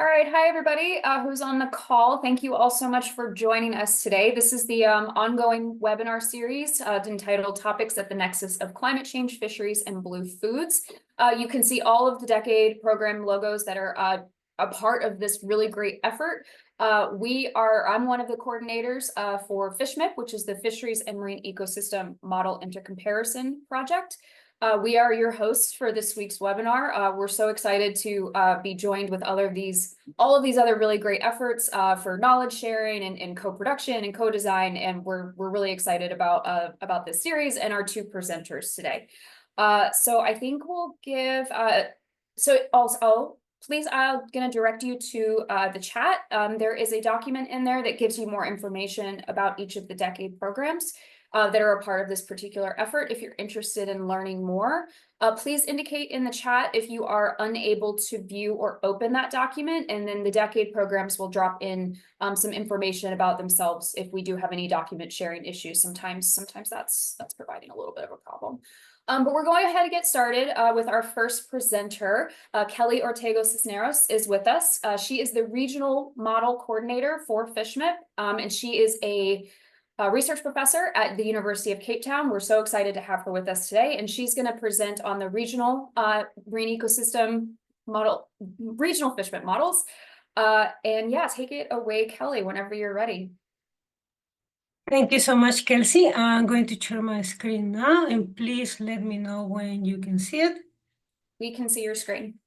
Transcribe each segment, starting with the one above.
All right, hi everybody who's on the call. Thank you all so much for joining us today. This is the ongoing webinar series entitled Topics at the Nexus of Climate Change, Fisheries, and Blue Foods. You can see all of the Decade program logos that are a part of this really great effort. I'm one of the coordinators for FishMIP, which is the Fisheries and Marine Ecosystem Model Intercomparison project. We are your hosts for this week's webinar. We're so excited to be joined with all of these other really great efforts for knowledge sharing and co-production and co-design, and we're really excited about this series and our two presenters today. So I think we'll give. Please, I'm going to direct you to the chat. There is a document in there that gives you more information about each of the Decade programs that are a part of this particular effort. If you're interested in learning more, please indicate in the chat if you are unable to view or open that document, and then the Decade programs will drop in some information about themselves if we do have any document sharing issues. Sometimes that's providing a little bit of a problem. But we're going ahead and get started with our first presenter. Kelly Ortega Cisneros is with us. She is the Regional Model Coordinator for FishMIP, and she is a research professor at the University of Cape Town. We're so excited to have her with us today, and she's going to present on the regional marine ecosystem model, regional FishMIP models. And yeah, take it away, Kelly, whenever you're ready. Thank you so much, Kelsey. I'm going to share my screen now, and please let me know when you can see it. We can see your screen.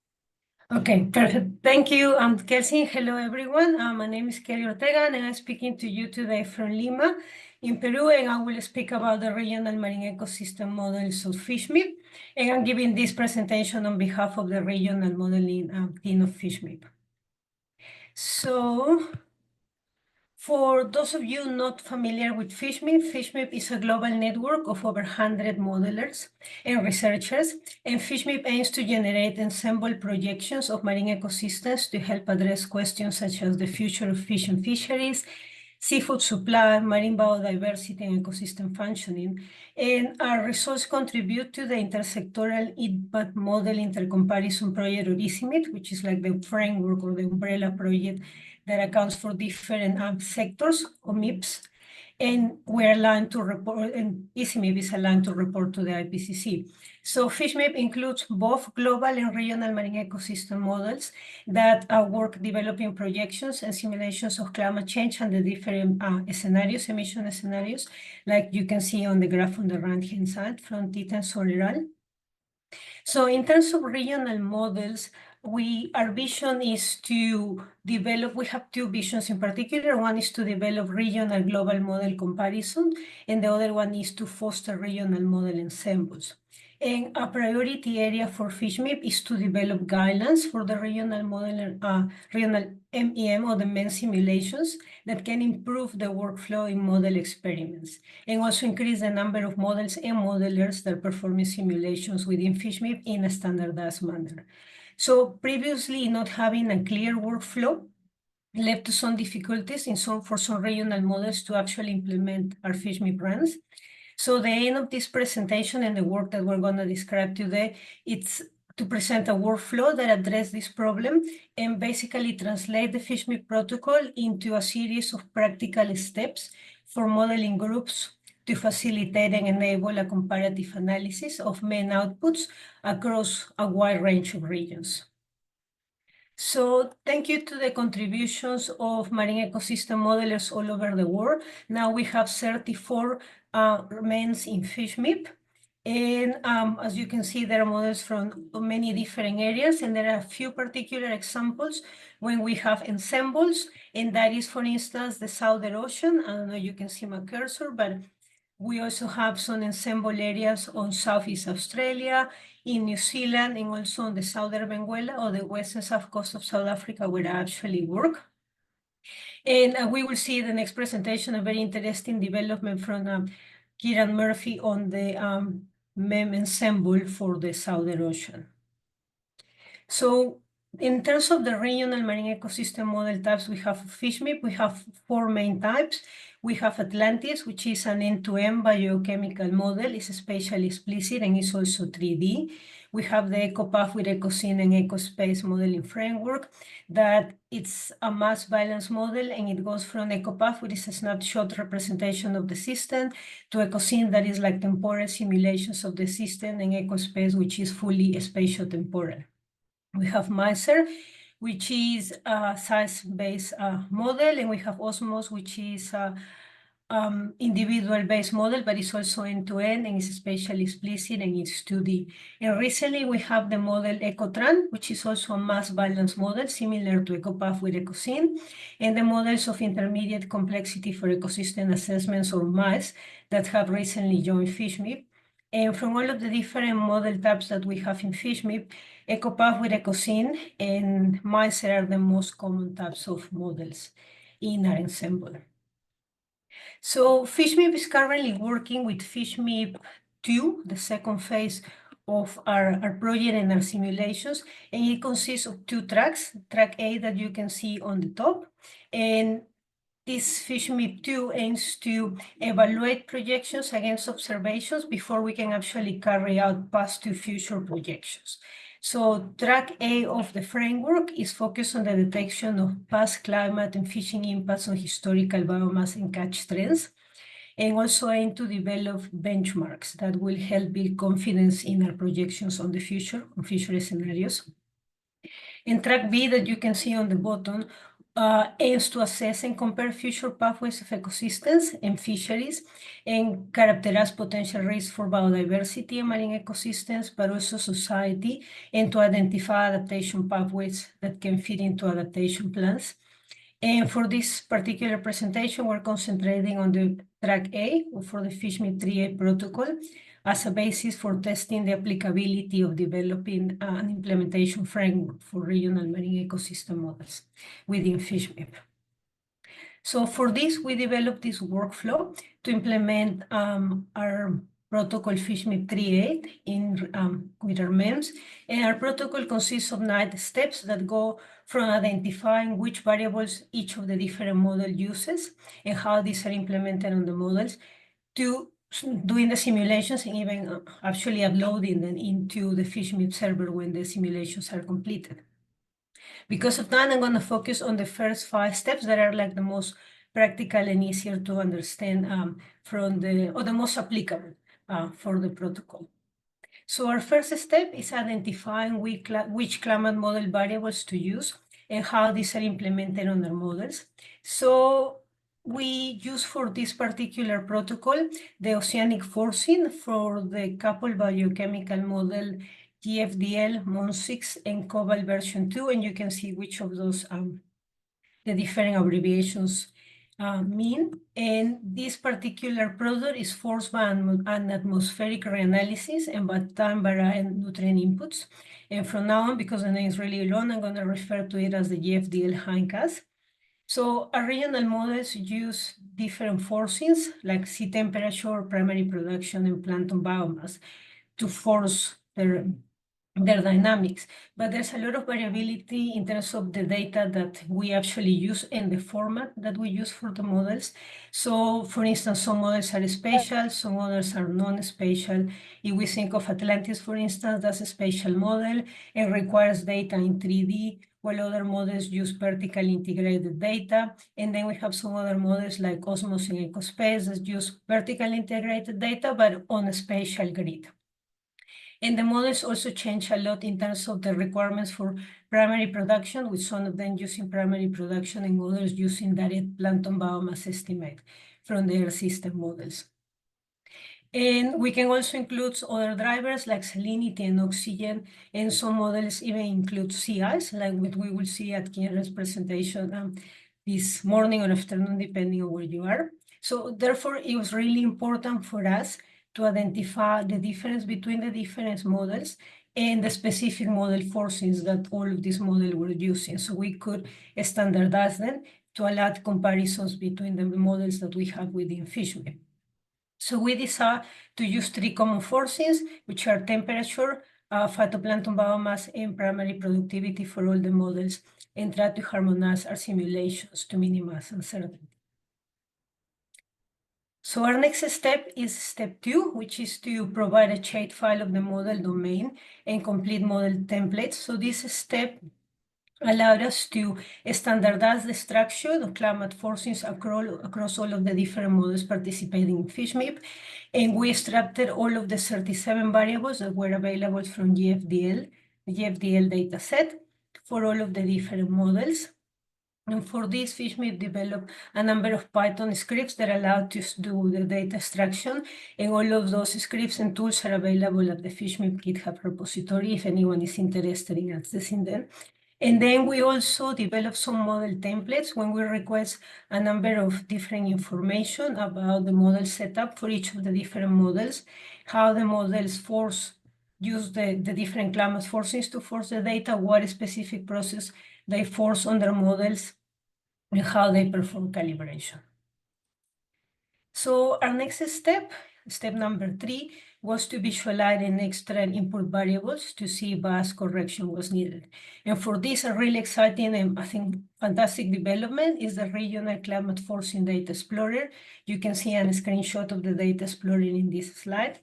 Okay, perfect. Thank you, Kelsey. Hello, everyone. My name is Kelly Ortega, and I'm speaking to you today from Lima in Peru, and I will speak about the regional marine ecosystem models of FishMIP, and I'm giving this presentation on behalf of the regional modeling team of FishMIP. So, for those of you not familiar with FishMIP, FishMIP is a global network of over 100 modelers and researchers, and FishMIP aims to generate ensemble projections of marine ecosystems to help address questions such as the future of fish and fisheries, seafood supply, marine biodiversity, and ecosystem functioning. And our results contribute to the intersectoral impact model intercomparison project, or ECMIP, which is like the framework or the umbrella project that accounts for different sectors or MIPs, and we're aligned to report, and ECMIP is aligned to report to the IPCC. So FishMIP includes both global and regional marine ecosystem models that work developing projections and simulations of climate change and the different scenarios, emission scenarios, like you can see on the graph on the right-hand side from Tita and Soleral. So in terms of regional models, our vision is to develop, we have two visions in particular. One is to develop regional global model comparison, and the other one is to foster regional model ensembles. And a priority area for FishMIP is to develop guidelines for the regional model, regional MEM or the MEM simulations that can improve the workflow in model experiments, and also increase the number of models and modelers that perform simulations within FishMIP in a standardized manner. So previously, not having a clear workflow led to some difficulties for some regional models to actually implement our FishMIP runs. So the aim of this presentation and the work that we're going to describe today, it's to present a workflow that addresses this problem and basically translate the FishMIP protocol into a series of practical steps for modeling groups to facilitate and enable a comparative analysis of main outputs across a wide range of regions. So thank you to the contributions of marine ecosystem modelers all over the world. Now we have 34 MEMs in FishMIP. And as you can see, there are models from many different areas, and there are a few particular examples when we have ensembles, and that is, for instance, the Southern Ocean. I don't know, you can see my cursor, but we also have some ensemble areas on Southeast Australia, in New Zealand, and also on the southern Benguela or the west and south coast of South Africa, where I actually work. And we will see in the next presentation a very interesting development from Kieran Murphy on the MEM ensemble for the Southern Ocean. So in terms of the regional marine ecosystem model types we have FishMIP, we have 4 main types. We have Atlantis, which is an end-to-end biochemical model. It's spatially explicit and it's also 3D. We have the EcoPath with EcoScene and EcoSpace modeling framework that it's a mass balance model, and it goes from EcoPath, which is a snapshot representation of the system, to EcoScene, that is like temporal simulations of the system, and EcoSpace, which is fully spatio-temporal. We have MISER, which is a size-based model, and we have Osmos, which is a individual-based model, but it's also end-to-end, and it's spatially explicit, and it's 2D. And recently, we have the model EcoTran, which is also a mass balance model, similar to EcoPath with EcoScene, and the models of intermediate complexity for ecosystem assessments, or MICE, that have recently joined FishMIP. And from all of the different model types that we have in FishMIP, EcoPath with EcoScene and MICE are the most common types of models in our ensemble. So FishMIP is currently working with FishMIP 2, the second phase of our project and our simulations, and it consists of 2 tracks. Track A that you can see on the top, and this FishMIP 2 aims to evaluate projections against observations before we can actually carry out past to future projections. So track A of the framework is focused on the detection of past climate and fishing impacts on historical biomass and catch trends, and also aim to develop benchmarks that will help build confidence in our projections on the future, on future scenarios. And track B that you can see on the bottom aims to assess and compare future pathways of ecosystems and fisheries, and characterize potential risks for biodiversity and marine ecosystems, but also society, and to identify adaptation pathways that can fit into adaptation plans. And for this particular presentation, we're concentrating on the track A, for the FishMIP 3A protocol, as a basis for testing the applicability of developing an implementation framework for regional marine ecosystem models within FishMIP. So for this, we developed this workflow to implement our protocol FishMIP 3.8 with our MEMS. And our protocol consists of 9 steps that go from identifying which variables each of the different model uses and how these are implemented on the models, to doing the simulations and even actually uploading them into the FishMIP server when the simulations are completed. Because of that, I'm going to focus on the first 5 steps that are like the most practical and easier to understand or the most applicable for the protocol. So our first step is identifying which climate model variables to use and how these are implemented on our models. So we use for this particular protocol the oceanic forcing for the coupled biochemical model GFDL, MON6, and Cobalt version 2, and you can see which of those the different abbreviations mean. And this particular product is forced by an atmospheric reanalysis and by time-variant nutrient inputs. And from now on, because the name is really long, I'm going to refer to it as the GFDL hindcast. So our regional models use different forcings like sea temperature, primary production, and plankton biomass to force their dynamics, but there's a lot of variability in terms of the data that we actually use and the format that we use for the models. So for instance, some models are spatial, some others are non-spatial. If we think of Atlantis, for instance, that's a spatial model and requires data in 3D, while other models use vertically integrated data. And then we have some other models like Osmos and EcoSpace that use vertically integrated data, but on a spatial grid. And the models also change a lot in terms of the requirements for primary production, with some of them using primary production and others using direct plankton biomass estimate from their system models. And we can also include other drivers like salinity and oxygen, and some models even include sea ice, like what we will see at Kieran's presentation this morning or afternoon, depending on where you are. So therefore, it was really important for us to identify the difference between the different models and the specific model forcings that all of these models were using. So we could standardize them to allow comparisons between the models that we have within FishMIP. So we decided to use 3 common forcings, which are temperature, phytoplankton biomass, and primary productivity for all the models, and try to harmonize our simulations to minimize uncertainty. So our next step is step 2, which is to provide a shapefile of the model domain and complete model templates. So this step allowed us to standardize the structure of climate forces across all of the different models participating in FishMIP. And we extracted all of the 37 variables that were available from GFDL, the GFDL dataset, for all of the different models. And for this, FishMIP developed a number of Python scripts that allowed to do the data extraction, and all of those scripts and tools are available at the FishMIP GitHub repository if anyone is interested in accessing them. And then we also develop some model templates when we request a number of different information about the model setup for each of the different models, how the models use the different climate forces to force the data, what specific process they force on their models, and how they perform calibration. So our next step, step number 3, was to visualize and extract input variables to see if bias correction was needed. And for this, a really exciting and I think fantastic development is the Regional Climate Forcing Data Explorer. You can see a screenshot of the Data Explorer in this slide.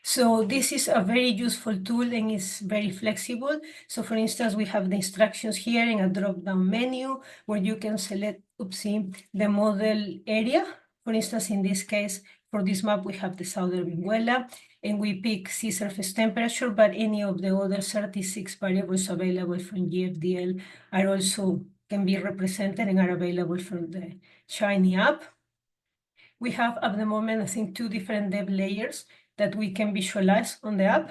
So this is a very useful tool and is very flexible. So for instance, we have the instructions here in a drop-down menu where you can select the model area. For instance, in this case, for this map, we have the southern Benguela, and we pick sea surface temperature, but any of the other 36 variables available from GFDL are also can be represented and are available from the Shiny app. We have at the moment, I think, 2 different dev layers that we can visualize on the app.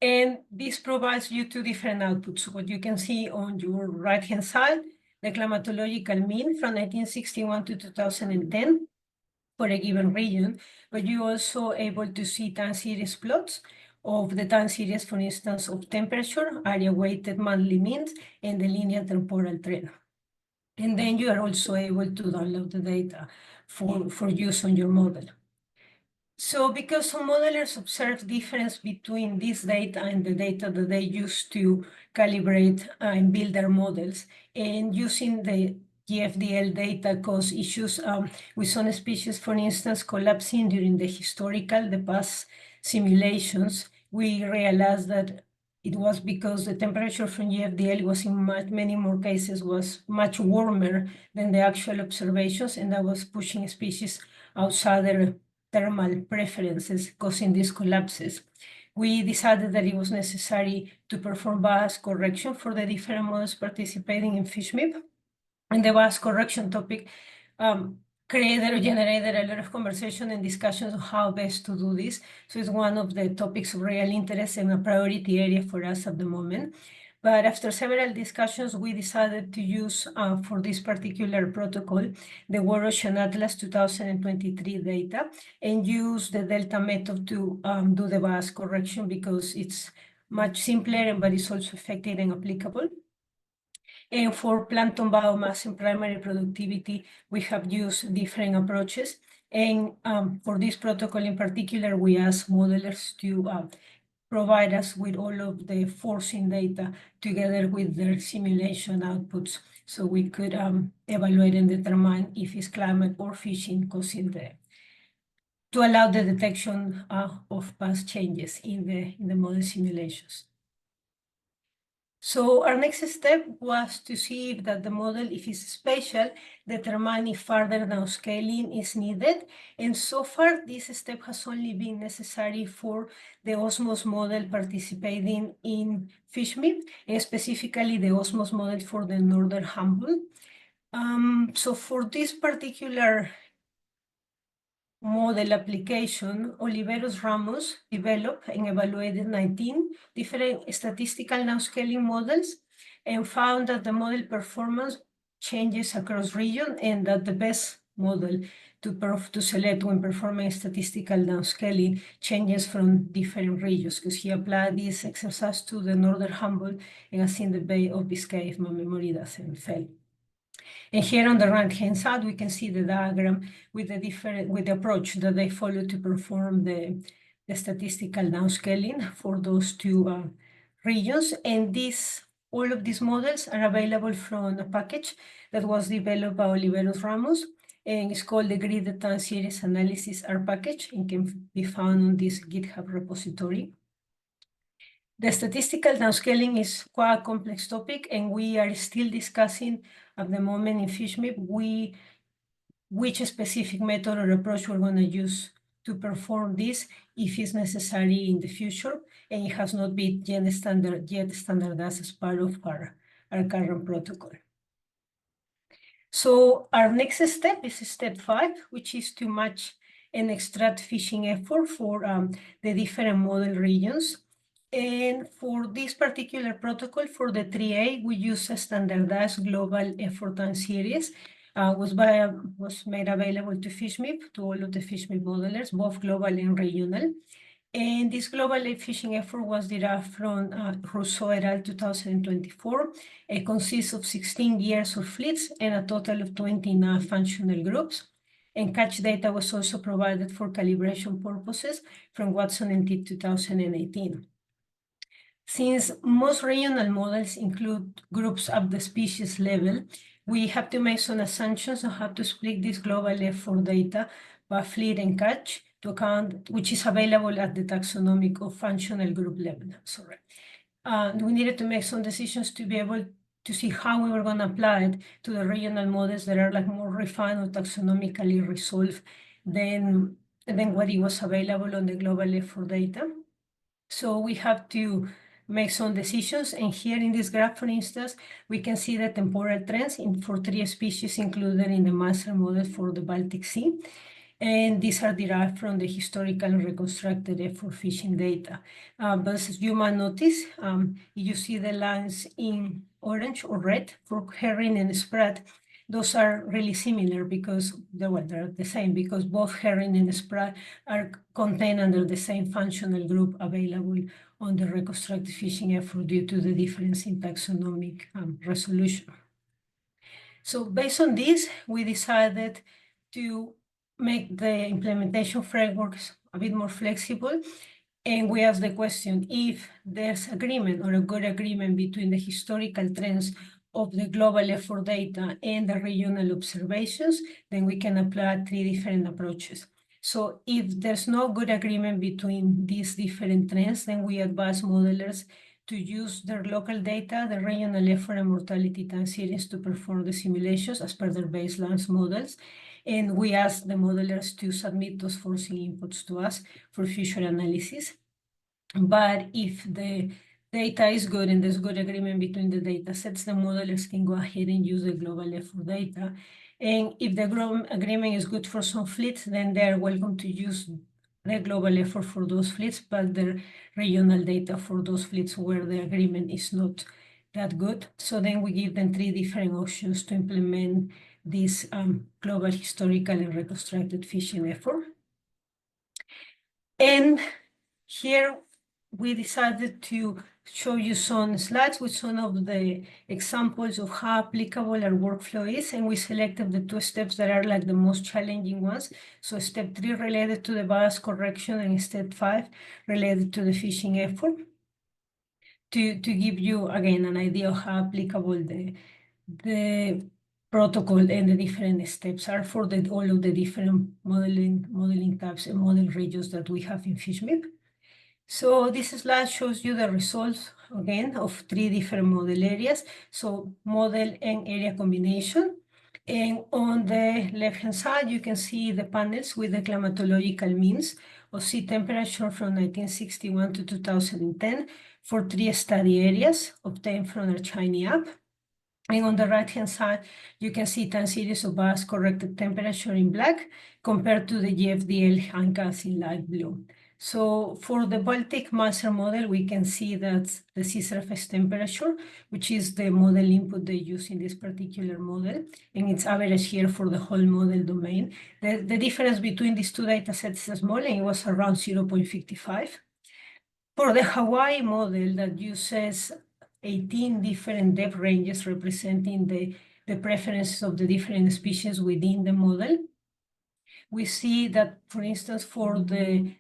And this provides you 2 different outputs. What you can see on your right-hand side, the climatological mean from 1961 to 2010 for a given region, but you're also able to see time series plots of the time series, for instance, of temperature, area-weighted monthly means, and the linear temporal trend. And then you are also able to download the data for use on your model. So because some modelers observe difference between this data and the data that they use to calibrate and build their models, and using the GFDL data cause issues with some species, for instance, collapsing during the past simulations, we realized that it was because the temperature from GFDL was in many more cases was much warmer than the actual observations, and that was pushing species outside their thermal preferences, causing these collapses. We decided that it was necessary to perform bias correction for the different models participating in FishMIP. And the bias correction topic created or generated a lot of conversation and discussions on how best to do this. So it's one of the topics of real interest and a priority area for us at the moment. But after several discussions, we decided to use for this particular protocol the World Ocean Atlas 2023 data and use the Delta method to do the bias correction because it's much simpler, but it's also effective and applicable. And for plankton biomass and primary productivity, we have used different approaches. And for this protocol in particular, we asked modelers to provide us with all of the forcing data together with their simulation outputs so we could evaluate and determine if it's climate or fishing causing to allow the detection of past changes in the model simulations. So our next step was to see if that the model, if it's spatial, determine if further downscaling is needed. And so far, this step has only been necessary for the Osmos model participating in FishMIP, and specifically the Osmos model for the Northern Humboldt. So for this particular model application, Oliveros Ramos developed and evaluated 19 different statistical downscaling models and found that the model performance changes across region and that the best model to select when performing statistical downscaling changes from different regions because he applied this exercise to the Northern Humboldt and as in the Bay of Biscay, if my memory doesn't fail. And here on the right-hand side, we can see the diagram with the approach that they follow to perform the statistical downscaling for those 2 regions. And all of these models are available from a package that was developed by Oliveros Ramos. and it's called the Gridded Time Series Analysis R package and can be found on this GitHub repository. The statistical downscaling is quite a complex topic, and we are still discussing at the moment in FishMIP which specific method or approach we're going to use to perform this if it's necessary in the future, and it has not been yet standardized as part of our current protocol. So our next step is step 5, which is to match and extract fishing effort for the different model regions. And for this particular protocol, for the 3A, we use a standardized global effort time series. Was made available to FishMIP, to all of the FishMIP modelers, both global and regional. And this global fishing effort was derived from Rousseau et al. 2024. It consists of 16 years of fleets and a total of 29 functional groups. And catch data was also provided for calibration purposes from Watson and T 2018. Since most regional models include groups at the species level, we have to make some assumptions on how to split this global effort data by fleet and catch to account, which is available at the taxonomic or functional group level. Sorry. We needed to make some decisions to be able to see how we were going to apply it to the regional models that are like more refined or taxonomically resolved than what it was available on the global effort data. So we have to make some decisions, and here in this graph, for instance, we can see the temporal trends for 3 species included in the master model for the Baltic Sea, and these are derived from the historical and reconstructed effort fishing data. But as you might notice, you see the lines in orange or red for herring and sprat. Those are really similar because they're the same, because both herring and sprat are contained under the same functional group available on the reconstructed fishing effort due to the difference in taxonomic resolution. So based on this, we decided to make the implementation frameworks a bit more flexible. And we asked the question, if there's agreement or a good agreement between the historical trends of the global effort data and the regional observations, then we can apply 3 different approaches. So if there's no good agreement between these different trends, then we advise modelers to use their local data, the regional effort and mortality time series to perform the simulations as per their baseline models. And we ask the modelers to submit those forcing inputs to us for future analysis. But if the data is good and there's good agreement between the data sets, the modelers can go ahead and use the global effort data. And if the agreement is good for some fleets, then they're welcome to use the global effort for those fleets, but the regional data for those fleets where the agreement is not that good. So then we give them 3 different options to implement this global historical and reconstructed fishing effort. And here we decided to show you some slides with some of the examples of how applicable our workflow is, and we selected the 2 steps that are like the most challenging ones. So step 3 related to the bias correction, and step 5 related to the fishing effort, to give you again an idea of how applicable the protocol and the different steps are for all of the different modeling types and model regions that we have in FishMIP. So this slide shows you the results, again, of 3 different model areas. So model and area combination. And on the left-hand side, you can see the panels with the climatological means of sea temperature from 1961 to 2010 for 3 study areas obtained from our Chinese app. And on the right-hand side, you can see time series of bias corrected temperature in black compared to the GFDL handcuffs in light blue. So for the Baltic master model, we can see that the sea surface temperature, which is the model input they use in this particular model, and it's average here for the whole model domain. The difference between these 2 data sets is small, and it was around 0.55. For the Hawaii model that uses 18 different depth ranges representing the preferences of the different species within the model, we see that, for instance, for the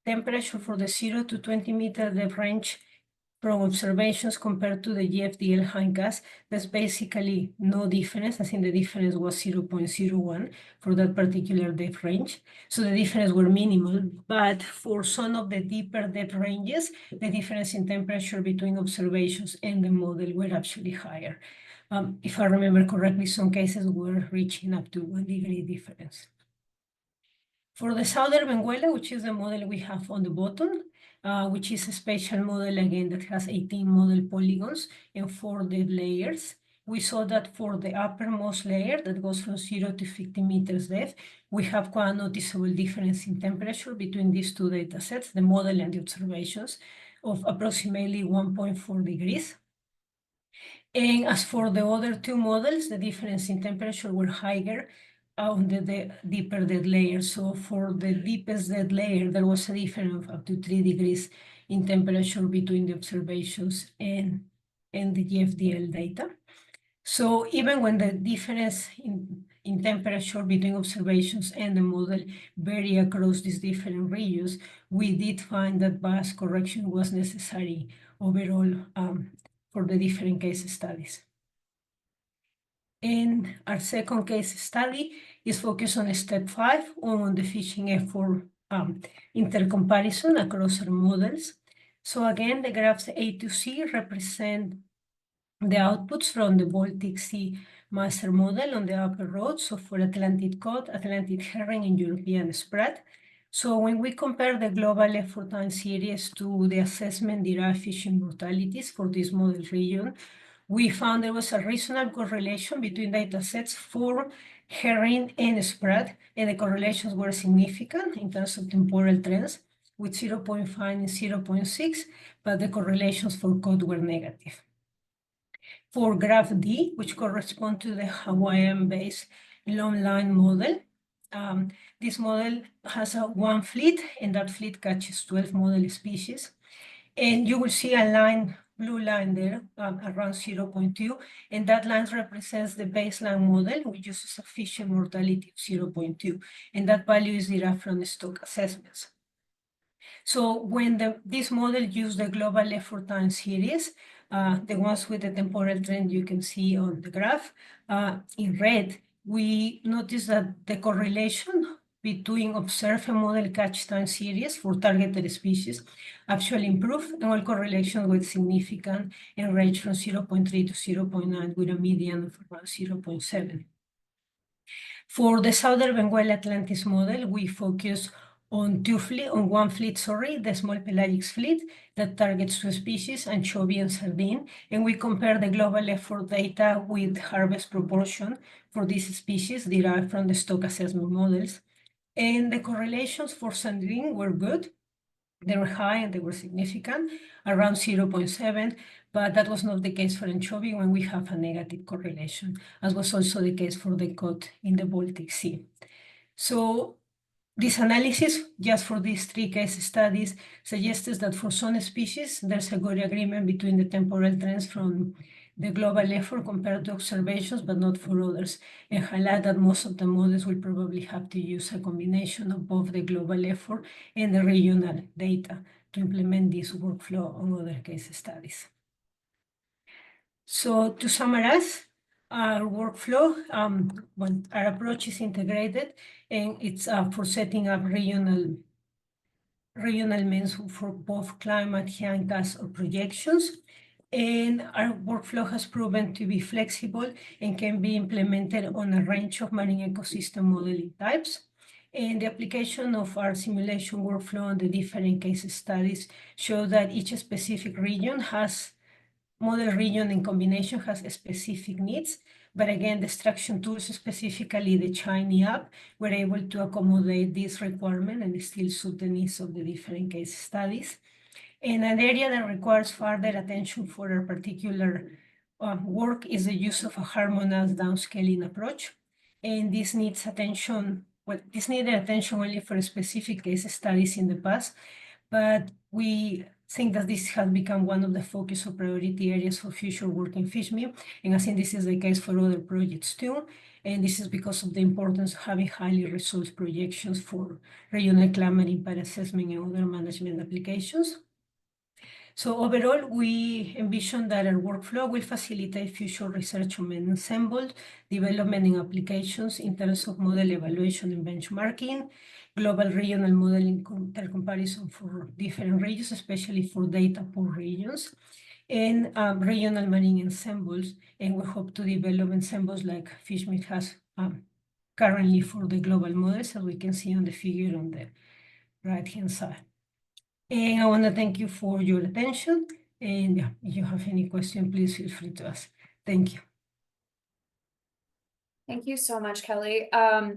temperature for the 0 to 20 meter depth range, from observations compared to the GFDL hindcast, there's basically no difference. I think the difference was 0.01 for that particular depth range. So the difference were minimal, but for some of the deeper depth ranges, the difference in temperature between observations and the model were actually higher. If I remember correctly, some cases were reaching up to 1 degree difference. For the southern Benguela, which is the model we have on the bottom, which is a spatial model again that has 18 model polygons and 4 dead layers. We saw that for the uppermost layer that goes from 0 to 50 meters depth, we have quite a noticeable difference in temperature between these two data sets, the model and the observations, of approximately 1.4 degrees. And as for the other two models, the difference in temperature were higher on the deeper dead layer. So for the deepest dead layer, there was a difference of up to 3 degrees in temperature between the observations and the GFDL data. So even when the difference in temperature between observations and the model vary across these different regions, we did find that bias correction was necessary overall for the different case studies. And our second case study is focused on step 5 on the fishing effort intercomparison across our models. So again, the graphs A to C represent the outputs from the Baltic Sea master model on the upper row, so for Atlantic cod, Atlantic herring, and European spread. So when we compare the global effort time series to the assessment derived fishing mortalities for this model region, we found there was a reasonable correlation between data sets for herring and spread, and the correlations were significant in terms of temporal trends, with 0.5 and 0.6, but the correlations for cod were negative. For graph D, which corresponds to the Hawaiian-based long line model, this model has one fleet, and that fleet catches 12 model species. And you will see a line, blue line there, around 0.2, and that line represents the baseline model, which uses a fishing mortality of 0.2, and that value is derived from the stock assessments. So when this model used the global effort time series, the ones with the temporal trend you can see on the graph, in red, we notice that the correlation between observed and model catch time series for targeted species actually improved, and all correlations were significant and range from 0.3 to 0.9 with a median of around 0.7. For the Southern Benguela Atlantis model, we focus on one fleet, the small pelagic fleet that targets two species, anchovy and sardine, and we compare the global effort data with harvest proportion for these species derived from the stock assessment models. And the correlations for sardine were good. They were high and they were significant, around 0.7, but that was not the case for anchovy when we have a negative correlation, as was also the case for the cod in the Baltic Sea. So this analysis, just for these 3 case studies, suggests that for some species, there's a good agreement between the temporal trends from the global effort compared to observations, but not for others, and highlight that most of the models will probably have to use a combination of both the global effort and the regional data to implement this workflow on other case studies. So to summarize, our workflow, our approach is integrated, and it's for setting up regional means for both climate, hindcast, or projections. And our workflow has proven to be flexible and can be implemented on a range of marine ecosystem modeling types. And the application of our simulation workflow on the different case studies show that each specific model region in combination has specific needs. But again, the extraction tools, specifically the Shiny app, were able to accommodate this requirement and still suit the needs of the different case studies. And an area that requires further attention for a particular work is the use of a harmonized downscaling approach. And this needs attention, this needed attention only for specific case studies in the past, but we think that this has become one of the focus of priority areas for future work in FishMIP, and I think this is the case for other projects too. And this is because of the importance of having highly resource projections for regional climate impact assessment and other management applications. So overall, we envision that our workflow will facilitate future research on ensemble development and applications in terms of model evaluation and benchmarking, global regional modeling intercomparison for different regions, especially for data poor regions, and regional marine ensembles. And we hope to develop ensembles like FishMIP has currently for the global models, as we can see on the figure on the right-hand side. And I want to thank you for your attention. And yeah, if you have any question, please feel free to ask. Thank you. Thank you so much, Kelly.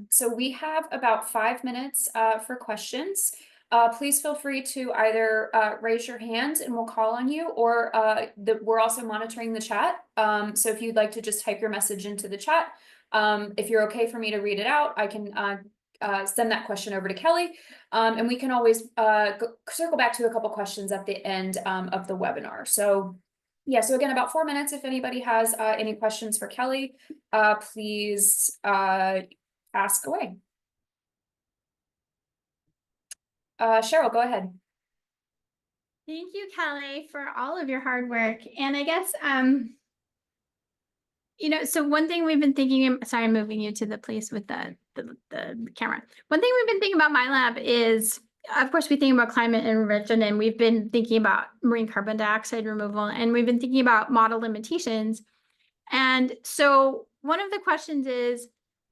So we have about 5 minutes for questions. Please feel free to either raise your hand and we'll call on you, or we're also monitoring the chat. So if you'd like to just type your message into the chat, if you're okay for me to read it out, I can send that question over to Kelly. And we can always circle back to a couple questions at the end of the webinar. So yeah, so again, about 4 minutes. If anybody has any questions for Kelly, please ask away. Cheryl, go ahead. Thank you, Kelly, for all of your hard work. And I guess, you know, so one thing we've been thinking, sorry, I'm moving you to the place with the camera. One thing we've been thinking about my lab is, of course, we think about climate intervention, and we've been thinking about marine carbon dioxide removal, and we've been thinking about model limitations. And so one of the questions is,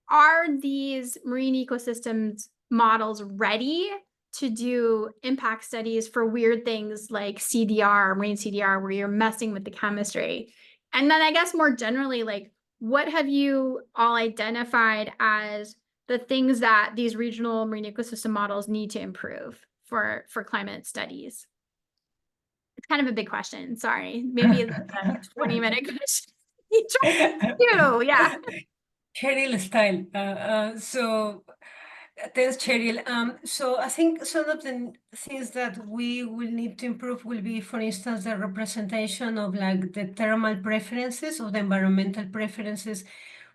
are these marine ecosystems models ready to do impact studies for weird things like CDR, marine CDR, where you're messing with the chemistry? And then I guess more generally, like, what have you all identified as the things that these regional marine ecosystem models need to improve for climate studies? It's kind of a big question. Sorry, maybe a 20-minute question. Yeah. Cheryl style. So thanks, Cheryl. So I think some of the things that we will need to improve will be, for instance, the representation of like the thermal preferences or the environmental preferences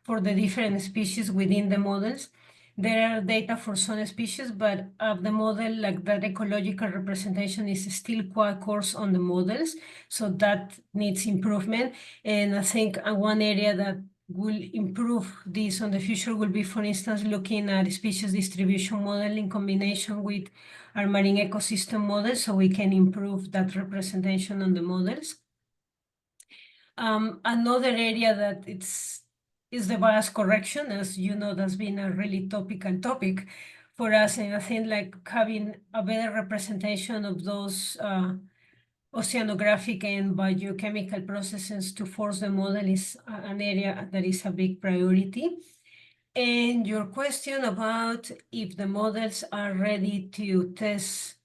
for the different species within the models. There are data for some species, but the model, like that ecological representation is still quite coarse on the models. So that needs improvement. And I think one area that will improve this on the future will be, for instance, looking at species distribution model in combination with our marine ecosystem model, so we can improve that representation on the models. Another area that is the bias correction. As you know, that's been a really topical topic for us, and I think like having a better representation of those oceanographic and biochemical processes to force the model is an area that is a big priority. And your question about if the models are ready to test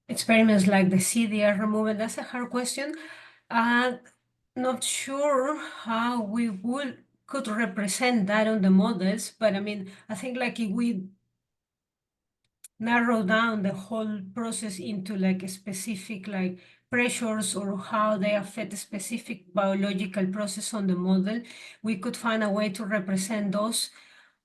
experiments like the CDR removal, that's a hard question. Not sure how we could represent that on the models, but I mean, I think like if we narrow down the whole process into like specific like pressures or how they affect a specific biological process on the model, we could find a way to represent those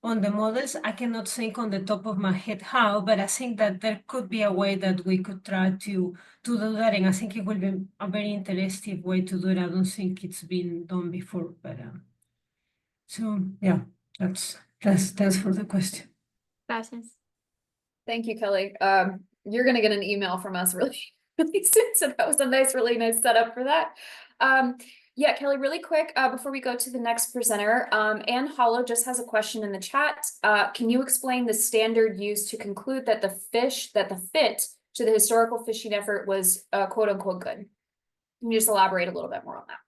on the models. I cannot think on the top of my head how, but I think that there could be a way that we could try to do that, and I think it will be a very interesting way to do it. I don't think it's been done before, but so yeah, that's for the question. Gracias. Thank you, Kelly. You're going to get an email from us really, really soon. So that was a really nice setup for that. Yeah, Kelly, really quick, before we go to the next presenter, Anne Hollow just has a question in the chat. Can you explain the standard used to conclude that the fit to the historical fishing effort was quote unquote good? Can you just elaborate a little bit more on that?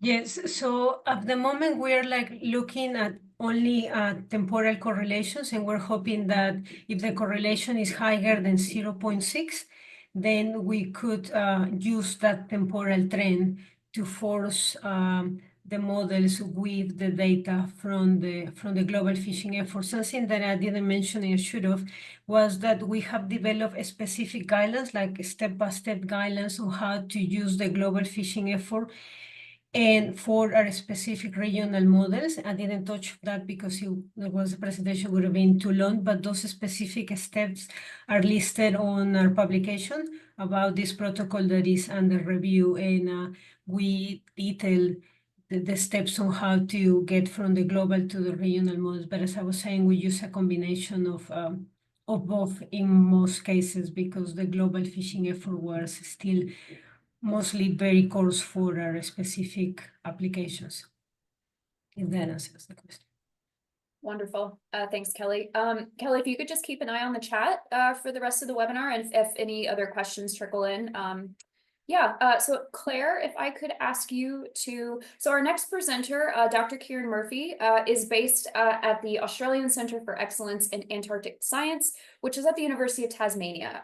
Yes, so at the moment we're like looking at only temporal correlations, and we're hoping that if the correlation is higher than 0.6, then we could use that temporal trend to force the models with the data from the global fishing effort. Something that I didn't mention and I should have was that we have developed a specific guidelines, like step-by-step guidelines on how to use the global fishing effort And for our specific regional models, I didn't touch that because there was a presentation would have been too long, but those specific steps are listed on our publication about this protocol that is under review, and we detail the steps on how to get from the global to the regional models. But as I was saying, we use a combination of both in most cases because the global fishing effort was still mostly very coarse for our specific applications. If that answers the question. Wonderful. Thanks, Kelly. Kelly, if you could just keep an eye on the chat for the rest of the webinar, and if any other questions trickle in. So Claire, if I could ask you to, so our next presenter, Dr. Kieran Murphy, is based at the Australian Centre for Excellence in Antarctic Science, which is at the University of Tasmania.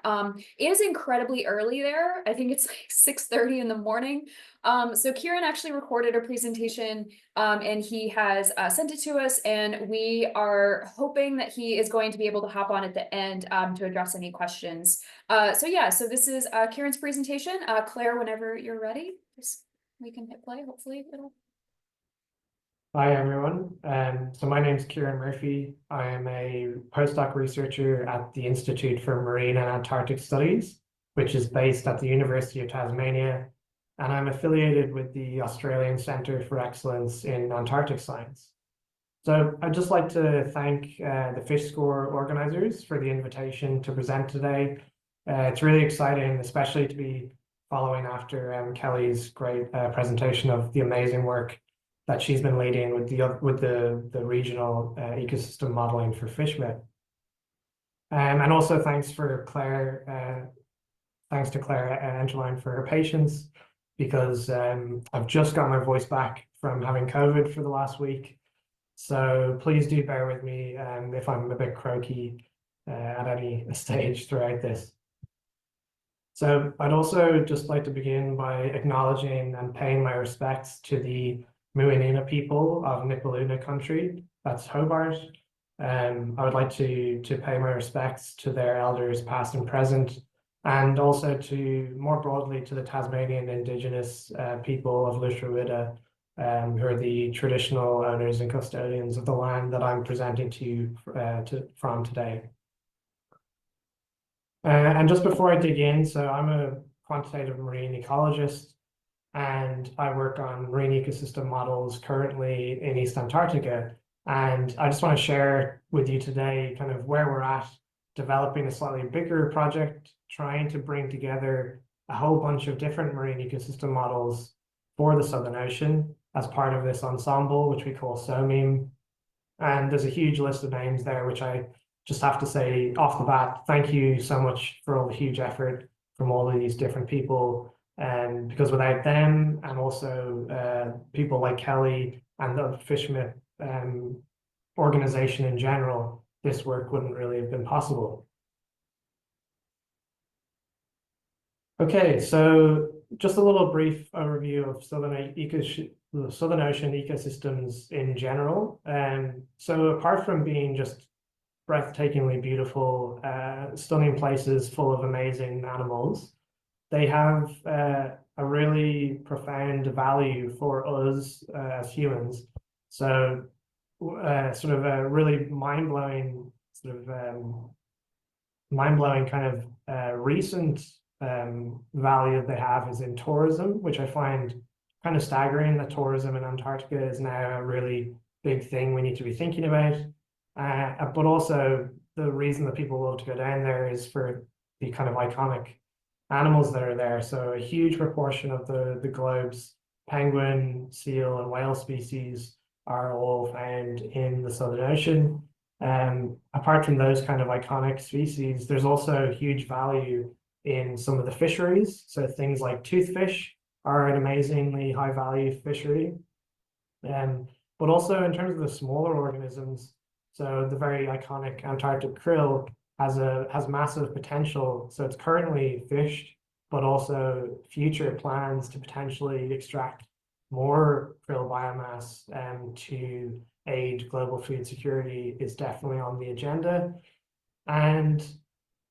It is incredibly early there. I think it's like 6:30 in the morning. So Kieran actually recorded a presentation and he has sent it to us, and we are hoping that he is going to be able to hop on at the end to address any questions. So this is Kieran's presentation. Claire, whenever you're ready, we can hit play. Hopefully it'll. Hi, everyone. So my name is Kieran Murphy. I am a postdoc researcher at the Institute for Marine and Antarctic Studies, which is based at the University of Tasmania, and I'm affiliated with the Australian Centre for Excellence in Antarctic Science. So I'd just like to thank the FishSCORE organizers for the invitation to present today. It's really exciting, especially to be following after Kelly's great presentation of the amazing work that she's been leading with the regional ecosystem modeling for FishMIP. And also thanks to Claire Angeline for her patience, because I've just got my voice back from having COVID for the last week. So please do bear with me if I'm a bit croaky at any stage throughout this. So I'd also just like to begin by acknowledging and paying my respects to the Muinina people of Nipaluna country, that's Hobart. I would like to pay my respects to their elders past and present, and also to more broadly to the Tasmanian Indigenous people of Lushawitta, who are the traditional owners and custodians of the land that I'm presenting to you from today. And just before I dig in, so I'm a quantitative marine ecologist, and I work on marine ecosystem models currently in East Antarctica. And I just want to share with you today kind of where we're at developing a slightly bigger project, trying to bring together a whole bunch of different marine ecosystem models for the Southern Ocean as part of this ensemble, which we call SOMIM. And there's a huge list of names there, which I just have to say off the bat, thank you so much for all the huge effort from all of these different people. Because without them, and also people like Kelly and the FishMIP organization in general, this work wouldn't really have been possible. Okay, so just a little brief overview of the Southern Ocean ecosystems in general. So apart from being just breathtakingly beautiful, stunning places full of amazing animals, they have a really profound value for us as humans. So sort of a really mind-blowing kind of recent value that they have is in tourism, which I find kind of staggering that tourism in Antarctica is now a really big thing we need to be thinking about. But also the reason that people love to go down there is for the kind of iconic animals that are there. So a huge proportion of the globe's penguin, seal, and whale species are all found in the Southern Ocean. Apart from those kind of iconic species, there's also huge value in some of the fisheries. So things like toothfish are an amazingly high value fishery. But also in terms of the smaller organisms, so the very iconic Antarctic krill has massive potential. So it's currently fished, but also future plans to potentially extract more krill biomass to aid global food security is definitely on the agenda. And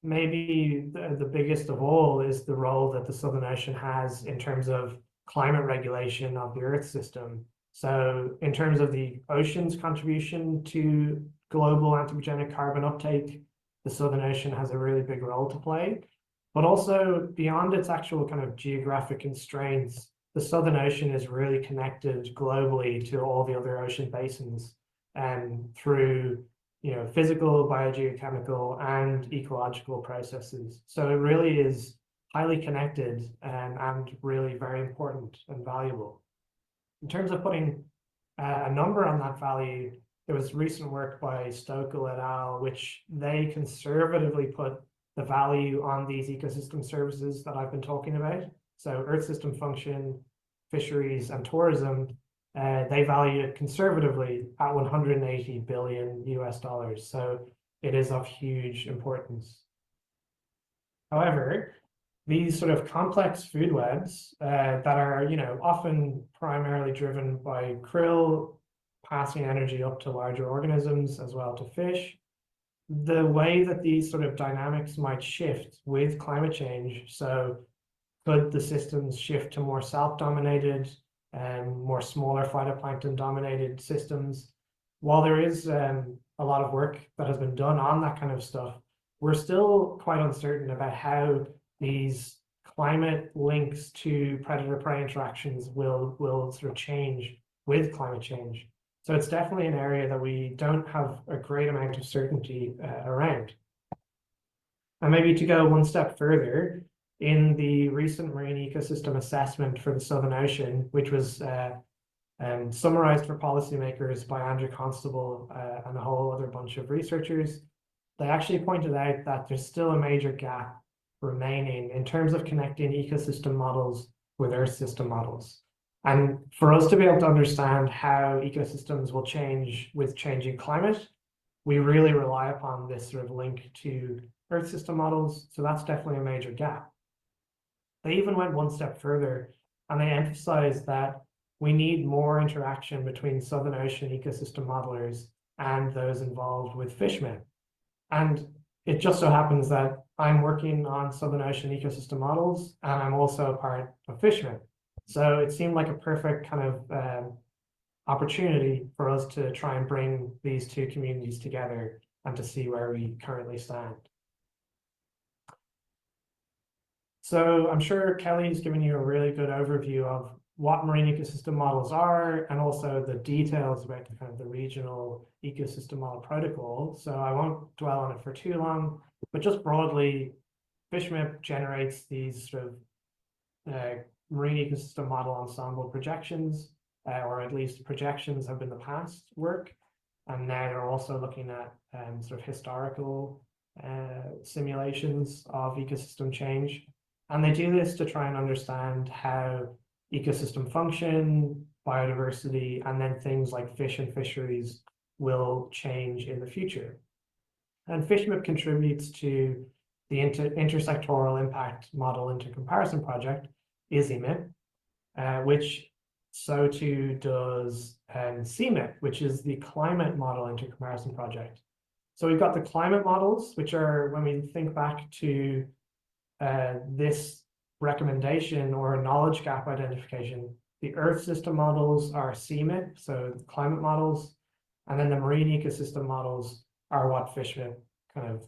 maybe the biggest of all is the role that the Southern Ocean has in terms of climate regulation of the Earth system. So in terms of the ocean's contribution to global anthropogenic carbon uptake, the Southern Ocean has a really big role to play. But also beyond its actual kind of geographic constraints, the Southern Ocean is really connected globally to all the other ocean basins through physical, biogeochemical, and ecological processes. So it really is highly connected and really very important and valuable. In terms of putting a number on that value, there was recent work by Stokel et al., which they conservatively put the value on these ecosystem services that I've been talking about. So Earth system function, fisheries, and tourism, they value it conservatively at $180 billion US. So it is of huge importance. However, these sort of complex food webs that are, often primarily driven by krill passing energy up to larger organisms as well to fish, the way that these sort of dynamics might shift with climate change. So could the systems shift to more self-dominated and more smaller phytoplankton-dominated systems? While there is a lot of work that has been done on that kind of stuff, we're still quite uncertain about how these climate links to predator-prey interactions will sort of change with climate change. So it's definitely an area that we don't have a great amount of certainty around. And maybe to go one step further, in the recent marine ecosystem assessment for the Southern Ocean, which was summarized for policymakers by Andrew Constable and a whole other bunch of researchers, they actually pointed out that there's still a major gap remaining in terms of connecting ecosystem models with Earth system models. And for us to be able to understand how ecosystems will change with changing climate, we really rely upon this sort of link to Earth system models. So that's definitely a major gap. They even went one step further and they emphasized that we need more interaction between Southern Ocean ecosystem modelers and those involved with FishMIP. And it just so happens that I'm working on Southern Ocean ecosystem models and I'm also a part of FishMIP. So it seemed like a perfect kind of opportunity for us to try and bring these two communities together and to see where we currently stand. So I'm sure Kelly's given you a really good overview of what marine ecosystem models are and also the details about the kind of the regional ecosystem model protocol. So I won't dwell on it for too long, but just broadly, FishMIP generates these sort of marine ecosystem model ensemble projections, or at least projections have been the past work. And now they're also looking at sort of historical simulations of ecosystem change. And they do this to try and understand how ecosystem function, biodiversity, and then things like fish and fisheries will change in the future. And FishMIP contributes to the intersectoral impact model intercomparison project, ACEAS, which so too does CMIP, which is the climate model intercomparison project. So we've got the climate models, which are, when we think back to this recommendation or knowledge gap identification, the Earth system models are CMIP, so the climate models, and then the marine ecosystem models are what FishMIP kind of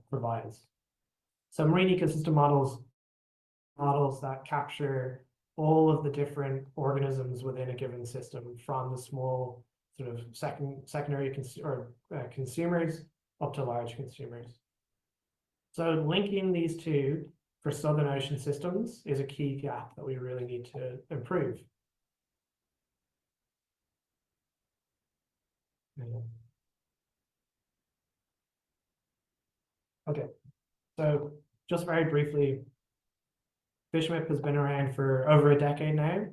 provides. So marine ecosystem models that capture all of the different organisms within a given system, from the small sort of secondary consumers up to large consumers. So linking these two for Southern Ocean systems is a key gap that we really need to improve. Okay, so just very briefly, FishMIP has been around for over a decade now,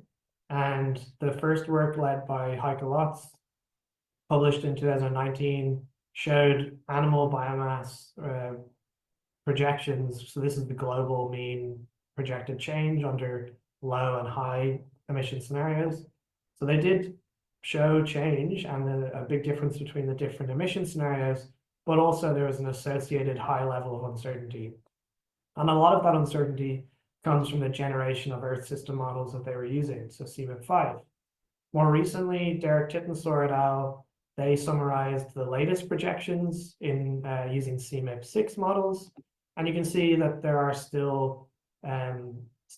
and the first work led by Heike Lotz, published in 2019, showed animal biomass projections. So this is the global mean projected change under low and high emission scenarios. So they did show change and a big difference between the different emission scenarios, but also there was an associated high level of uncertainty. And a lot of that uncertainty comes from the generation of Earth system models that they were using, so CMIP5. More recently, Derek Tittensour et al., they summarized the latest projections in using CMIP6 models, and you can see that there are still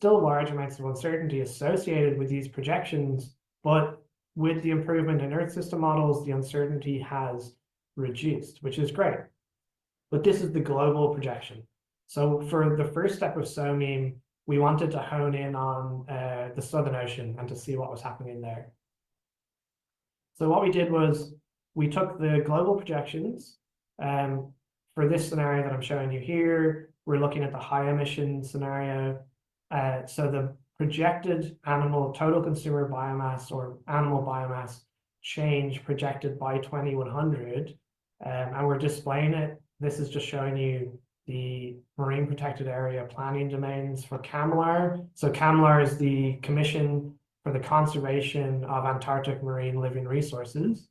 large amounts of uncertainty associated with these projections, but with the improvement in Earth system models, the uncertainty has reduced, which is great. But this is the global projection. So for the first step of SOMIM, we wanted to hone in on the Southern Ocean and to see what was happening there. So what we did was we took the global projections. For this scenario that I'm showing you here, we're looking at the high emission scenario. So the projected animal total consumer biomass or animal biomass change projected by 2100, and we're displaying it. This is just showing you the marine protected area planning domains for CAMLAR. So CAMLAR is the Commission for the Conservation of Antarctic Marine Living Resources,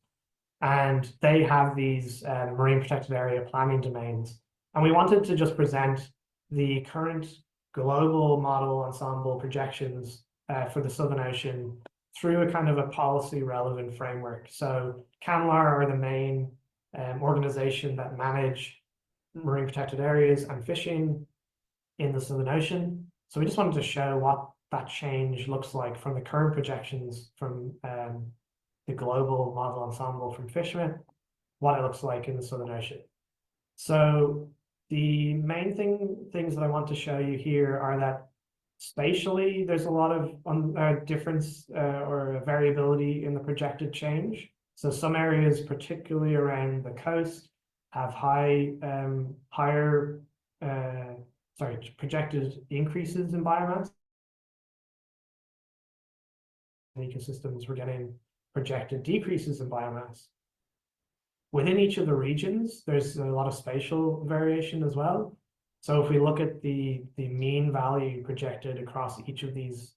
and they have these marine protected area planning domains. And we wanted to just present the current global model ensemble projections for the Southern Ocean through a kind of a policy relevant framework. So CAMLAR are the main organization that manage marine protected areas and fishing in the Southern Ocean. So we just wanted to show what that change looks like from the current projections from the global model ensemble from FishMIP, what it looks like in the Southern Ocean. So the main things that I want to show you here are that spatially, there's a lot of difference or variability in the projected change. So some areas, particularly around the coast, have projected increases in biomass. Ecosystems were getting projected decreases in biomass. Within each of the regions, there's a lot of spatial variation as well. So if we look at the mean value projected across each of these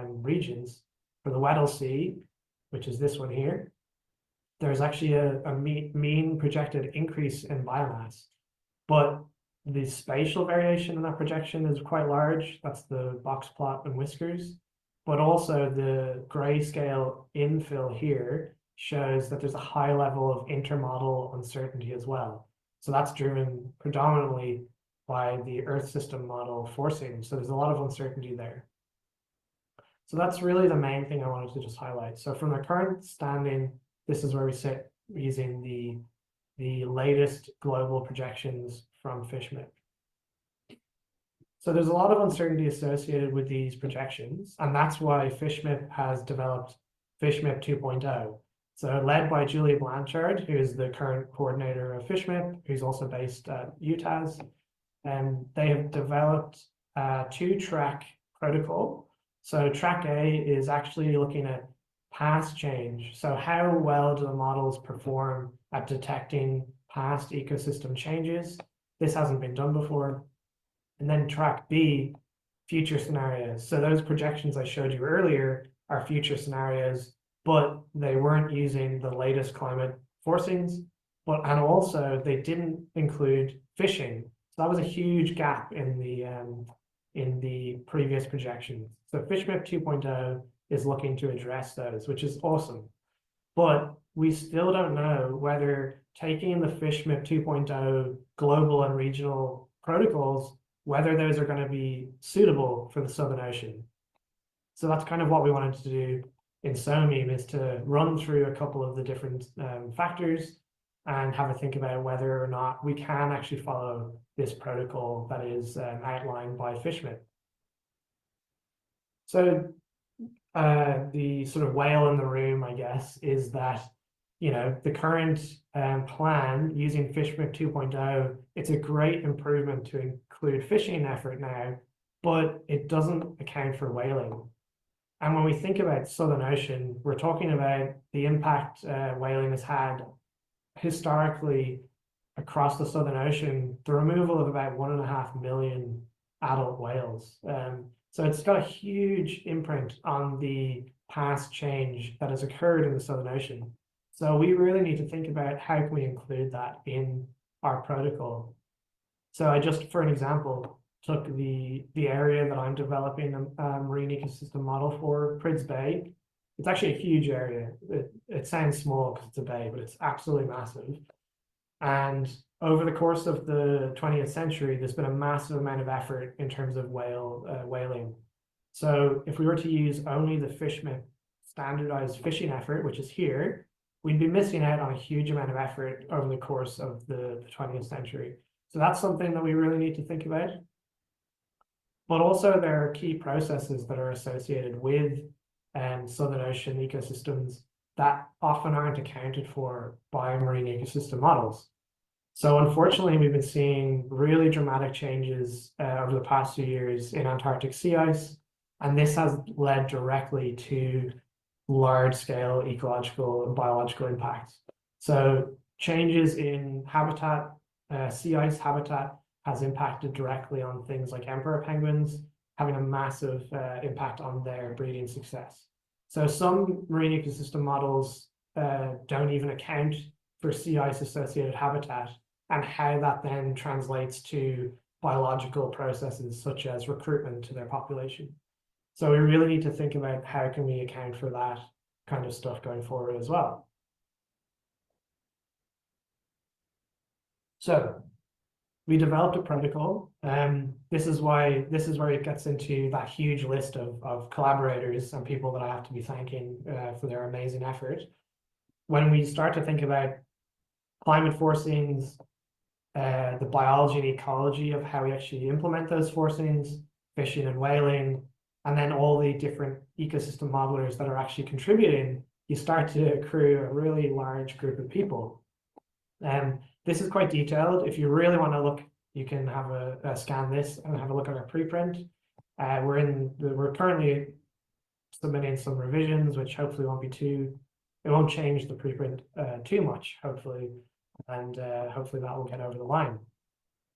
regions, for the Weddell Sea, which is this one here, there's actually a mean projected increase in biomass, but the spatial variation in that projection is quite large. That's the box plot and whiskers, but also the grayscale infill here shows that there's a high level of intermodal uncertainty as well. So that's driven predominantly by the Earth system model forcing. So there's a lot of uncertainty there. So that's really the main thing I wanted to just highlight. So from the current standing, this is where we sit using the latest global projections from FishMIP. So there's a lot of uncertainty associated with these projections, and that's why FishMIP has developed FishMIP 2.0. So led by Julia Blanchard, who is the current coordinator of FishMIP, who's also based at UTAS, and they have developed a 2-track protocol. So track A is actually looking at past change. So how well do the models perform at detecting past ecosystem changes? This hasn't been done before. And then track B, future scenarios. So those projections I showed you earlier are future scenarios, but they weren't using the latest climate forcings, and also they didn't include fishing. So that was a huge gap in the previous projections. So FishMIP 2.0 is looking to address those, which is awesome. But we still don't know whether taking the FishMIP 2.0 global and regional protocols, whether those are going to be suitable for the Southern Ocean. So that's kind of what we wanted to do in SOMIM, is to run through a couple of the different factors and have a think about whether or not we can actually follow this protocol that is outlined by FishMIP. So the sort of whale in the room, I guess, is that, you know, the current plan using FishMIP 2.0, it's a great improvement to include fishing effort now, but it doesn't account for whaling. And when we think about Southern Ocean, we're talking about the impact whaling has had historically across the Southern Ocean, the removal of about 1.5 million adult whales. So it's got a huge imprint on the past change that has occurred in the Southern Ocean. So we really need to think about how can we include that in our protocol. So for an example, took the area that I'm developing a marine ecosystem model for, Prids Bay. It's actually a huge area. It sounds small because it's a bay, but it's absolutely massive. And over the course of the 20th century, there's been a massive amount of effort in terms of whaling. So if we were to use only the FishMIP standardized fishing effort, which is here, we'd be missing out on a huge amount of effort over the course of the 20th century. So that's something that we really need to think about. But also there are key processes that are associated with Southern Ocean ecosystems that often aren't accounted for by marine ecosystem models. So unfortunately, we've been seeing really dramatic changes over the past few years in Antarctic sea ice, and this has led directly to large-scale ecological and biological impacts. So changes in habitat, sea ice habitat has impacted directly on things like emperor penguins, having a massive impact on their breeding success. So some marine ecosystem models don't even account for sea ice associated habitat and how that then translates to biological processes such as recruitment to their population. So we really need to think about how can we account for that kind of stuff going forward as well. So we developed a protocol. This is where it gets into that huge list of collaborators and people that I have to be thanking for their amazing effort. When we start to think about climate forcings, the biology and ecology of how we actually implement those forcings, fishing and whaling, and then all the different ecosystem modelers that are actually contributing, you start to accrue a really large group of people. This is quite detailed. If you really want to look, you can have a scan this and have a look at our preprint. We're currently submitting some revisions, which hopefully it won't change the preprint too much, hopefully, and hopefully that will get over the line.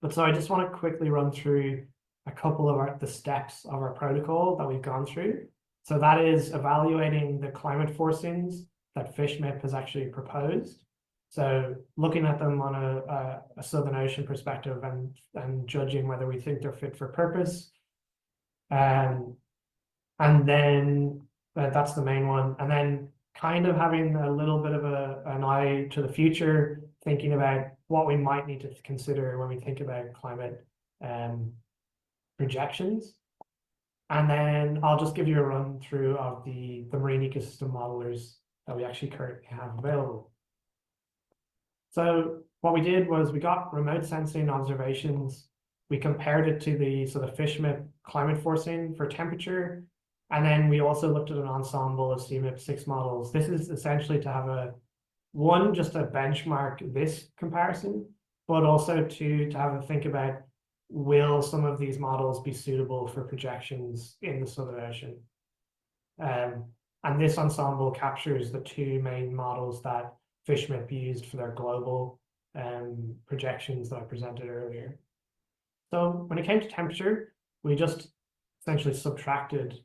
But so I just want to quickly run through a couple of the steps of our protocol that we've gone through. So that is evaluating the climate forcings that FishMIP has actually proposed. So looking at them on a Southern Ocean perspective and judging whether we think they're fit for purpose. And then that's the main one. And then kind of having a little bit of an eye to the future, thinking about what we might need to consider when we think about climate projections. And then I'll just give you a run through of the marine ecosystem modelers that we actually currently have available. So what we did was we got remote sensing observations. We compared it to the FishMIP climate forcing for temperature. And then we also looked at an ensemble of CMIP 6 models. This is essentially to have just to benchmark this comparison, but also to have a think about, will some of these models be suitable for projections in the Southern Ocean? And this ensemble captures the two main models that FishMIP used for their global projections that I presented earlier. So when it came to temperature, we just essentially subtracted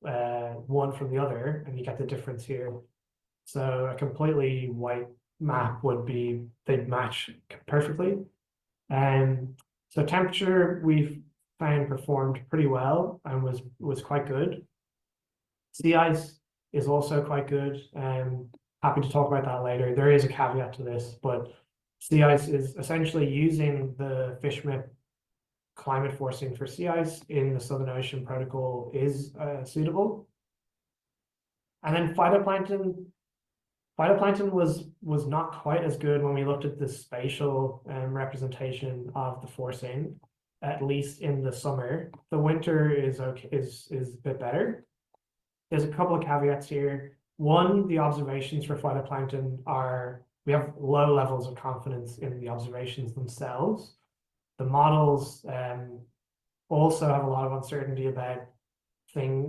one from the other, and you get the difference here. So a completely white map they'd match perfectly. So temperature we've found performed pretty well and was quite good. Sea ice is also quite good. Happy to talk about that later. There is a caveat to this, but sea ice is essentially using the FishMIP climate forcing for sea ice in the Southern Ocean protocol is suitable. And then phytoplankton was not quite as good when we looked at the spatial representation of the forcing, at least in the summer. The winter is okay, is a bit better. There's a couple of caveats here. One, the observations for phytoplankton we have low levels of confidence in the observations themselves. The models also have a lot of uncertainty about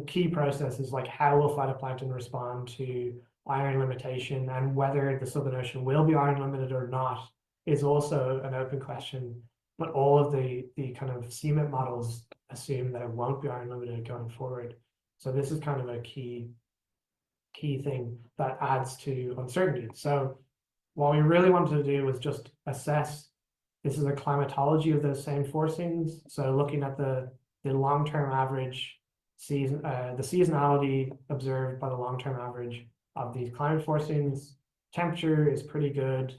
key processes like how will phytoplankton respond to iron limitation, and whether the Southern Ocean will be iron limited or not is also an open question. But all of the kind of CMIP models assume that it won't be iron limited going forward. So this is kind of a key thing that adds to uncertainty. So what we really wanted to do was just assess This is a climatology of those same forcings. So looking at the long-term average season, the seasonality observed by the long-term average of these climate forcings. Temperature is pretty good.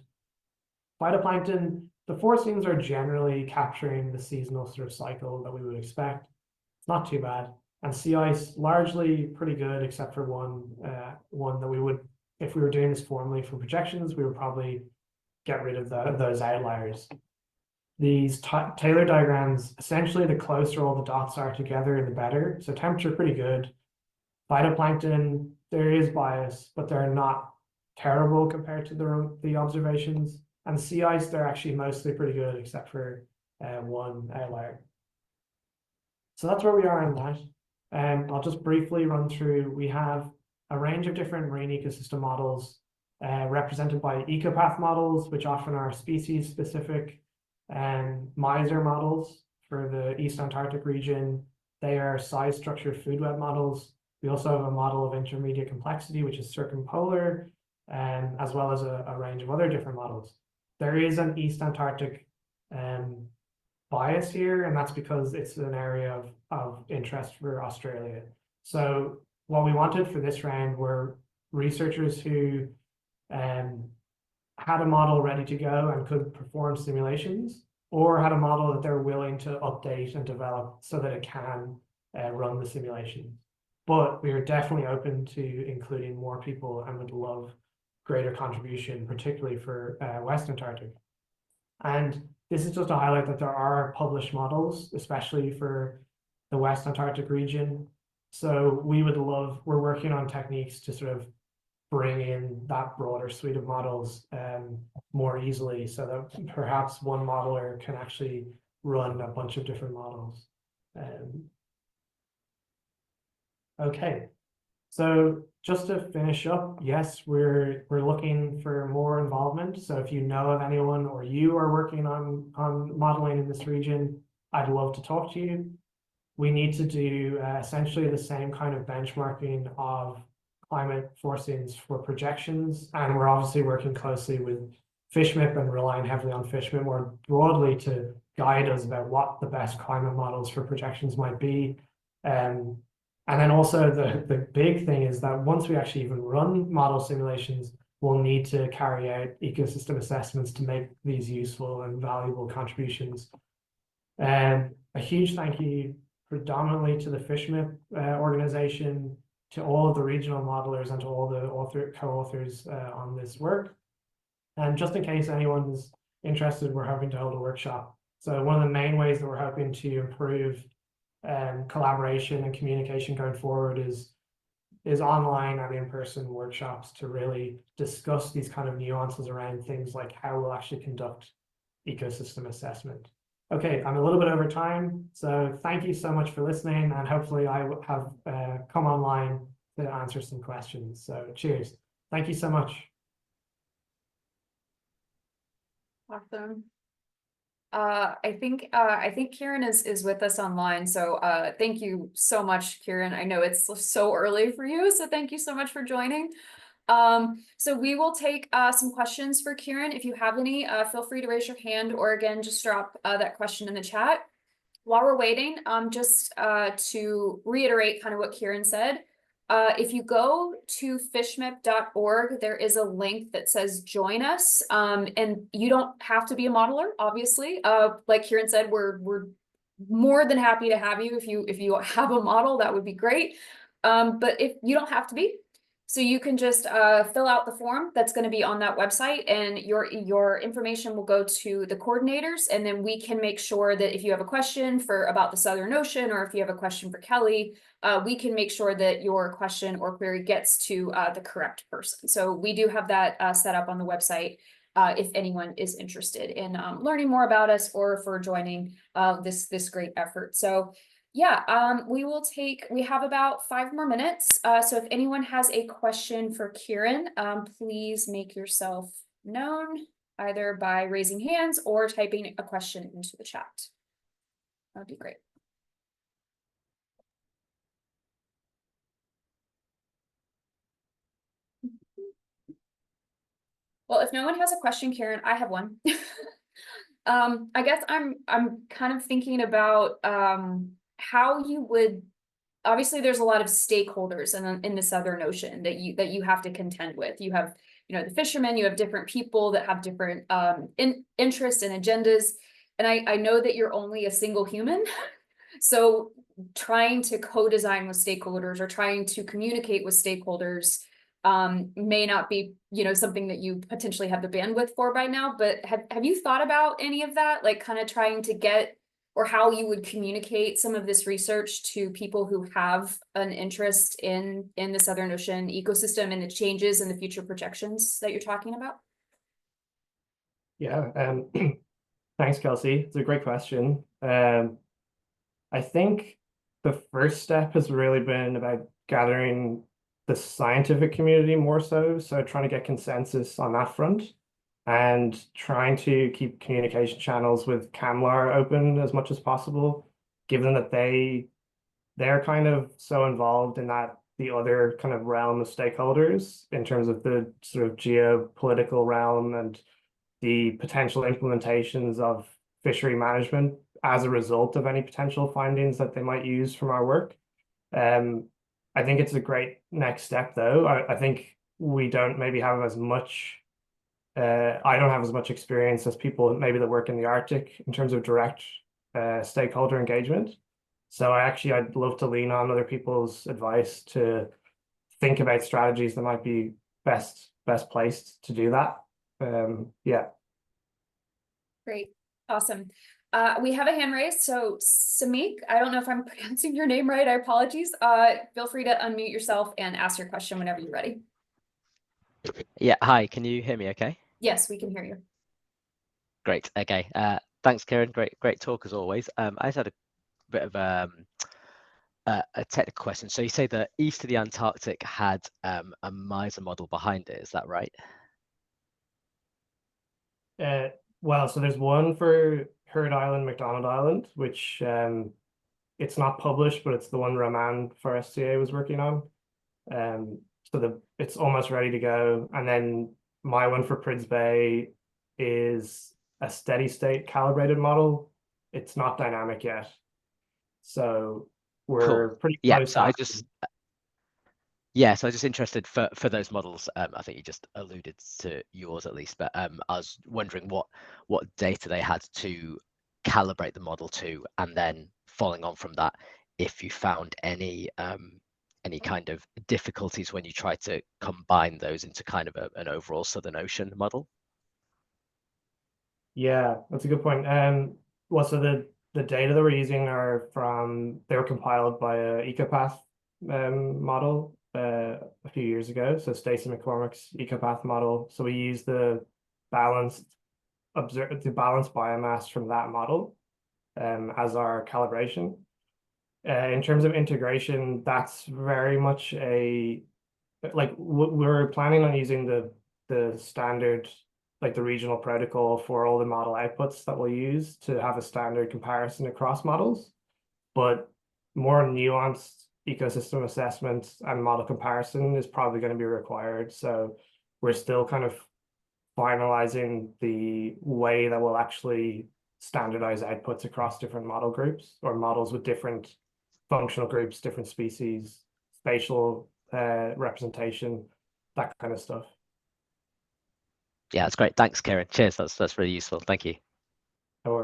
Phytoplankton, the forcings are generally capturing the seasonal sort of cycle that we would expect. It's not too bad. And sea ice, largely pretty good, except for one that we would, if we were doing this formally for projections, we would probably get rid of those outliers. These Taylor diagrams, essentially the closer all the dots are together, the better. So temperature pretty good. Phytoplankton, there is bias, but they're not terrible compared to the observations. And sea ice, they're actually mostly pretty good, except for one outlier. So that's where we are in that. I'll just briefly run through. We have a range of different marine ecosystem models represented by ecopath models, which often are species-specific, and MISR models for the East Antarctic region. They are size structure food web models. We also have a model of intermediate complexity, which is circumpolar, as well as a range of other different models. There is an East Antarctic bias here, and that's because it's an area of interest for Australia. So what we wanted for this round were researchers who had a model ready to go and could perform simulations, or had a model that they're willing to update and develop so that it can run the simulations. But we are definitely open to including more people and would love greater contribution, particularly for West Antarctic. And this is just to highlight that there are published models, especially for the West Antarctic region. So we're working on techniques to sort of bring in that broader suite of models more easily, so that perhaps one modeler can actually run a bunch of different models. Okay, so just to finish up, yes, we're looking for more involvement. So if you know of anyone or you are working on modeling in this region, I'd love to talk to you. We need to do essentially the same kind of benchmarking of climate forcings for projections, and we're obviously working closely with FishMIP and relying heavily on FishMIP more broadly to guide us about what the best climate models for projections might be. And then also the big thing is that once we actually even run model simulations, we'll need to carry out ecosystem assessments to make these useful and valuable contributions. And a huge thank you predominantly to the FishMIP organization, to all of the regional modelers, and to all the co-authors on this work. And just in case anyone's interested, we're hoping to hold a workshop. So one of the main ways that we're hoping to improve collaboration and communication going forward is online and in-person workshops to really discuss these kind of nuances around things like how we'll actually conduct ecosystem assessment. Okay, I'm a little bit over time, so thank you so much for listening, and hopefully I have come online to answer some questions. So cheers. Thank you so much. Awesome. I think Kieran is with us online. So thank you so much, Kieran. I know it's so early for you, so thank you so much for joining. So we will take some questions for Kieran. If you have any, feel free to raise your hand, or again, just drop that question in the chat. While we're waiting, just to reiterate kind of what Kieran said, if you go to fishmip.org, there is a link that says join us, and you don't have to be a modeler, obviously. Like Kieran said, we're more than happy to have you. If you have a model, that would be great. But if you don't have to be, so you can just fill out the form that's going to be on that website, and your information will go to the coordinators, and then we can make sure that if you have a question about the Southern Ocean, or if you have a question for Kelly, we can make sure that your question or query gets to the correct person. So we do have that set up on the website if anyone is interested in learning more about us or for joining this great effort. So yeah, we have about 5 more minutes. So if anyone has a question for Kieran, please make yourself known either by raising hands or typing a question into the chat. That would be great. Well, if no one has a question, Kieran, I have one. I guess I'm kind of thinking about how you would, obviously there's a lot of stakeholders in the Southern Ocean that you have to contend with. You have, the fishermen, you have different people that have different interests and agendas. And I know that you're only a single human. So trying to co-design with stakeholders or trying to communicate with stakeholders may not be, something that you potentially have the bandwidth for by now, but have you thought about any of that? Like kind of trying to get, or how you would communicate some of this research to people who have an interest in the Southern Ocean ecosystem and the changes and the future projections that you're talking about? Yeah, thanks, Kelsey. It's a great question. I think the first step has really been about gathering the scientific community more so trying to get consensus on that front and trying to keep communication channels with CAMLAR open as much as possible, given that they're kind of so involved in the other kind of realm of stakeholders in terms of the sort of geopolitical realm and the potential implementations of fishery management as a result of any potential findings that they might use from our work. I think it's a great next step, though. I think we don't maybe have as much, I don't have as much experience as people maybe that work in the Arctic in terms of direct stakeholder engagement. So I'd love to lean on other people's advice to think about strategies that might be best placed to do that. Yeah. Great. Awesome. We have a hand raised. So Samik, I don't know if I'm pronouncing your name right. I apologize. Feel free to unmute yourself and ask your question whenever you're ready. Yeah, hi, can you hear me okay? Yes, we can hear you. Great, okay. Thanks, Kieran. Great talk as always. I just had a bit of a technical question. So you say that east of the Antarctic had a MISA model behind it, is that right? Well, so there's one for Heard Island, McDonald Island, which it's not published, but it's the one Roman for SCA was working on. So it's almost ready to go. And then my one for Prids Bay is a steady state calibrated model. It's not dynamic yet. So we're Cool. pretty Yeah, close. so I was just interested for those models. I think you just alluded to yours at least, but I was wondering what data they had to calibrate the model to, and then following on from that, if you found any kind of difficulties when you try to combine those into kind of an overall Southern Ocean model. Yeah, that's a good point. Well, so the data that we're using they were compiled by a EcoPath model a few years ago. So Stacey McCormick's EcoPath model. So we use the balanced biomass from that model as our calibration. In terms of integration, that's very much we're planning on using the standard, like the regional protocol for all the model outputs that we'll use to have a standard comparison across models, but more nuanced ecosystem assessment and model comparison is probably going to be required. So we're still kind of finalizing the way that we'll actually standardize outputs across different model groups or models with different functional groups, different species, spatial representation, that kind of stuff. Yeah, that's great. Thanks, Kieran. Cheers. That's really useful. Thank you. No worries.